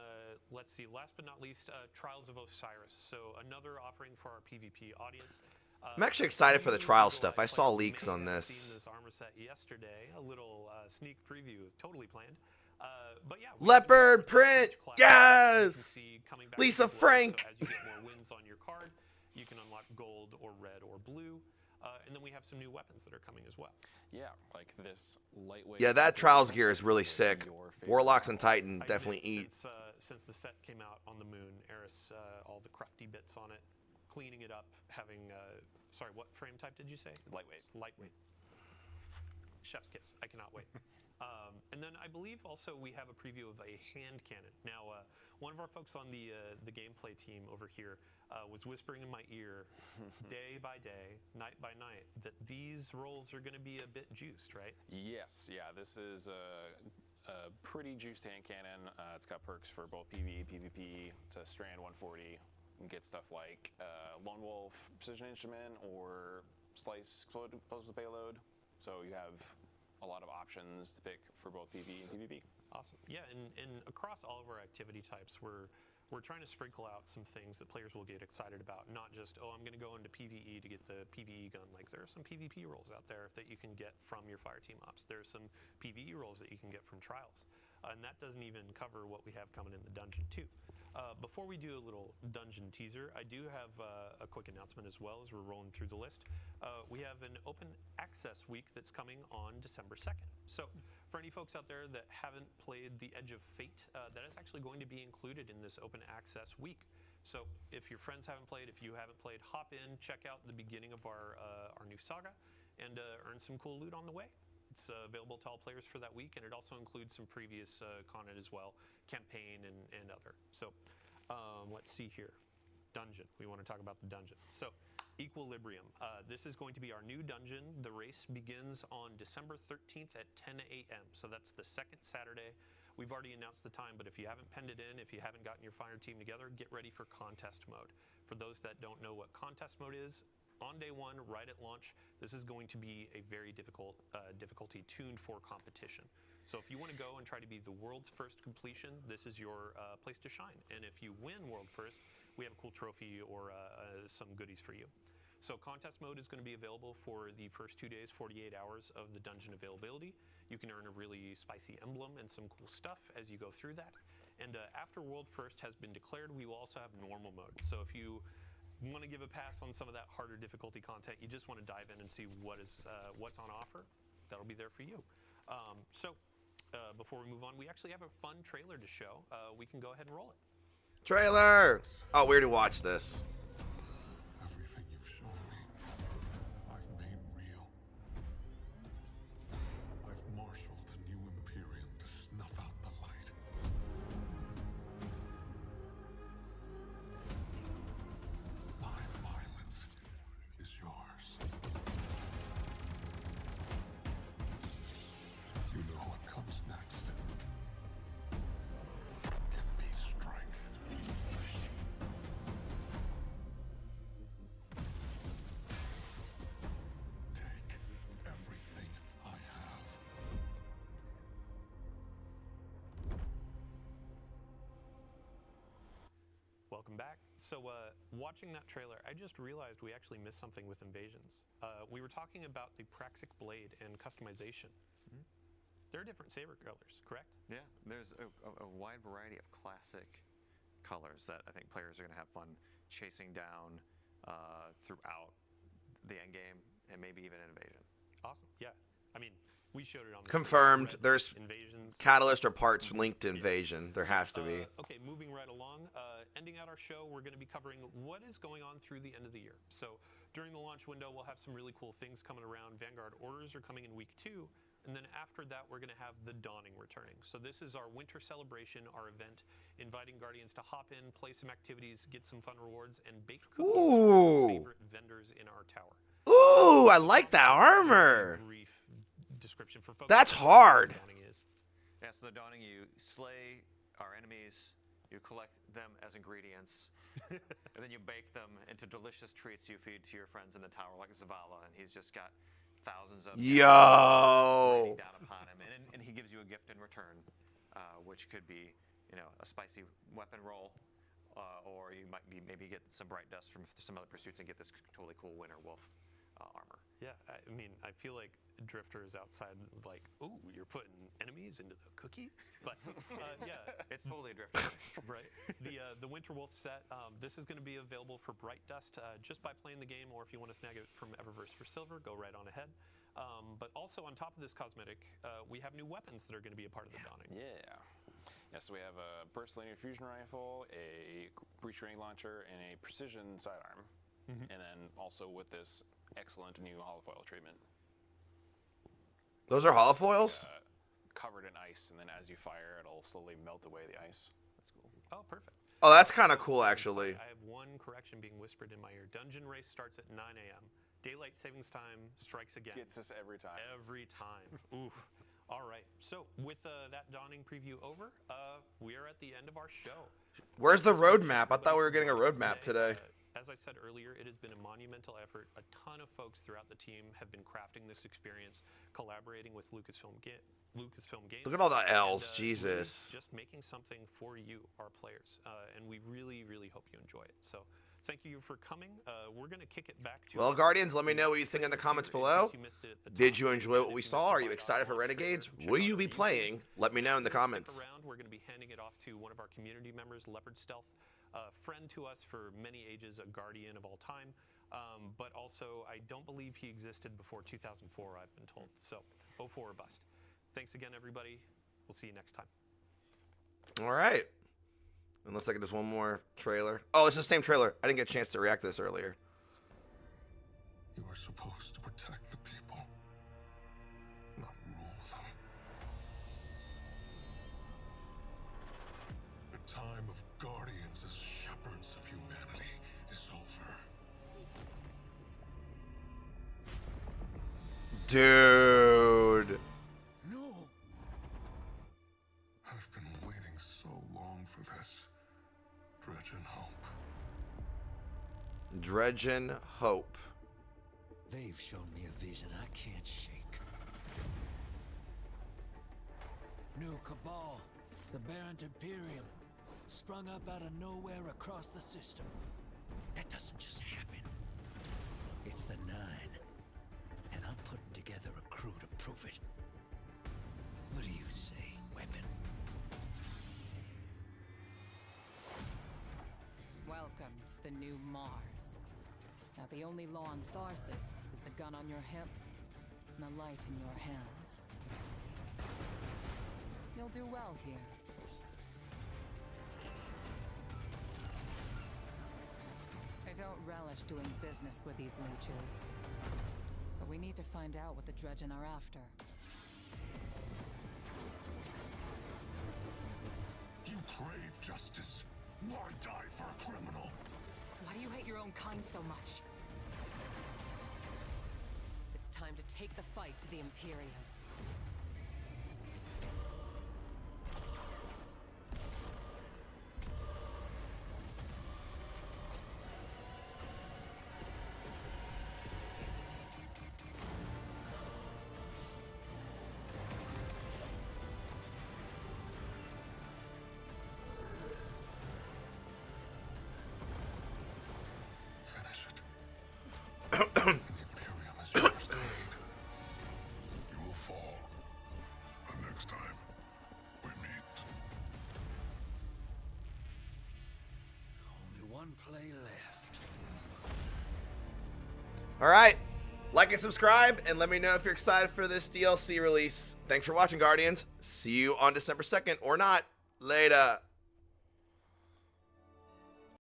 let's see, last but not least, Trials of Osiris. So another offering for our PvP audience. I'm actually excited for the trial stuff. I saw leaks on this. Seen this armor set yesterday. A little sneak preview, totally planned. But yeah, Leopard print, yes. Lisa Frank. So as you get more wins on your card, you can unlock gold or red or blue. And then we have some new weapons that are coming as well. Yeah, like this lightweight. Yeah, that Trials gear is really sick. Warlocks and Titan definitely eat. Since the set came out on the moon, Eris, all the crufty bits on it, cleaning it up, having, sorry, what frame type did you say? Lightweight. Lightweight. Chef's kiss. I cannot wait. And then I believe also we have a preview of a hand cannon. Now, one of our folks on the gameplay team over here was whispering in my ear, day by day, night by night, that these rolls are going to be a bit juiced, right? Yes. Yeah. This is a pretty juiced hand cannon. It's got perks for both PvE, PvP. It's a Strand 140. You can get stuff like Lone Wolf Precision Instrument or Slice Explosive Payload. So you have a lot of options to pick for both PvE and PvP. Awesome. Yeah, and across all of our activity types, we're trying to sprinkle out some things that players will get excited about. Not just, oh, I'm going to go into PvE to get the PvE gun. Like, there are some PvP roles out there that you can get from your Fireteam Ops. There's some PvE roles that you can get from Trials. And that doesn't even cover what we have coming in the dungeon, too. Before we do a little dungeon teaser, I do have a quick announcement as well as we're rolling through the list. We have an open access week that's coming on December 2nd. So for any folks out there that haven't played The Edge of Fate, that is actually going to be included in this open access week. So if your friends haven't played, if you haven't played, hop in, check out the beginning of our new saga, and earn some cool loot on the way. It's available to all players for that week, and it also includes some previous content as well, campaign and other. So let's see here. Dungeon. We want to talk about the dungeon. So Equilibrium. This is going to be our new dungeon. The race begins on December 13th at 10 a.m. So that's the second Saturday. We've already announced the time, but if you haven't penned it in, if you haven't gotten your fire team together, get ready for contest mode. For those that don't know what contest mode is, on day one, right at launch, this is going to be a very difficult difficulty tuned for competition. So if you want to go and try to be the world's first completion, this is your place to shine. And if you win world first, we have a cool trophy or some goodies for you. So contest mode is going to be available for the first 2 days, 48 hours of the dungeon availability. You can earn a really spicy emblem and some cool stuff as you go through that. And after world first has been declared, we will also have normal mode. So if you want to give a pass on some of that harder difficulty content, you just want to dive in and see what's on offer, that'll be there for you. Before we move on, we actually have a fun trailer to show. We can go ahead and roll it. Trailer! Oh, we already watched this. Everything you've shown me, I've made real. I've marshaled the new Imperium to snuff out the light. My violence is yours. You know what comes next. Give me strength. Welcome back. So, watching that trailer, I just realized we actually missed something with Invasions. We were talking about the Praxic blade and customization. There are different saber colors, correct? Yeah, there's a wide variety of classic colors that I think players are going to have fun chasing down throughout the end game and maybe even in Invasion. Awesome. Yeah. I mean, we showed it on the Confirmed. Red There's Invasions. catalyst or parts linked to Invasion. There has to be. Okay, moving right along. Ending out our show, we're going to be covering what is going on through the end of the year. So during the launch window, we'll have some really cool things coming around. Vanguard orders are coming in week 2. And then after that, we're going to have the Dawning returning. So this is our winter celebration, our event, inviting Guardians to hop in, play some activities, get some fun rewards, and bake cookies for our favorite vendors in our tower. Ooh, I like that armor. Brief description for folks. That's hard. Yeah, so the Dawning, you slay our enemies, you collect them as ingredients, and then you bake them into delicious treats you feed to your friends in the tower, like Zavala, and he's just got thousands of raining down upon him, and he gives you a gift in return, which could be, a spicy weapon roll, or you might maybe get some bright dust from some other pursuits and get this totally cool Winter Wolf armor. Yeah, I mean, I feel like Drifter is outside, like, ooh, you're putting enemies into the cookies? But, yeah. It's totally a Drifter. Right. The Winter Wolf set, this is going to be available for Bright Dust just by playing the game, or if you want to snag it from Eververse for silver, go right on ahead. But also on top of this cosmetic, we have new weapons that are going to be a part of the Dawning. Yeah. Yeah, so we have a burst linear fusion rifle, a breach ring launcher, and a precision sidearm. And then also with this excellent new holofoil treatment. Those are holofoils? Covered in ice, and then as you fire, it'll slowly melt away the ice. That's cool. Oh, perfect. Oh, that's kind of cool, actually. I have one correction being whispered in my ear. Dungeon race starts at 9 a.m. Daylight savings time strikes again. Gets us every time. Every time. Oof. All right. So with that Dawning preview over, we are at the end of our show. Where's the roadmap? I thought we were getting a roadmap today. As I said earlier, it has been a monumental effort. A ton of folks throughout the team have been crafting this experience, collaborating with Lucasfilm Games. Look at all the L's, and, Jesus. Really just making something for you, our players, and we really, really hope you enjoy it. So thank you for coming. We're going to kick it back to... Well, Guardians, let me know what you think in the comments below. Did you enjoy what we saw? Are you excited for Renegades? Will you be playing? Let me know in the comments. We're going to be handing it off to one of our community members, Leopard Stealth. A friend to us for many ages, a guardian of all time, but also I don't believe he existed before 2004, I've been told. So 04 or bust. Thanks again, everybody. We'll see you next time. All right. And looks like there's one more trailer. Oh, it's the same trailer. I didn't get a chance to react to this earlier. You are supposed to protect the people, not rule them. The time of guardians as shepherds of humanity is over. Dude. No. I've been waiting so long for this. Dredgen Hope. Dredgen Hope. They've shown me a vision I can't shake. New Cabal, the Barrent Imperium, sprung up out of nowhere across the system. That doesn't just happen. It's the Nine, and I'm putting together a crew to prove it. What do you say, Weapon? Welcome to the new Mars. Now the only law on Tharsis is the gun on your hip and the light in your hands. You'll do well here. I don't relish doing business with these leeches. But we need to find out what the Dredgen are after. You crave justice. Why die for a criminal? Why do you hate your own kind so much? It's time to take the fight to the Imperium. Imperium is yours to lead. You will fall the next time we meet. Only one play left. All right. Like and subscribe, and let me know if you're excited for this DLC release. Thanks for watching, Guardians. See you on December 2nd, or not. Later.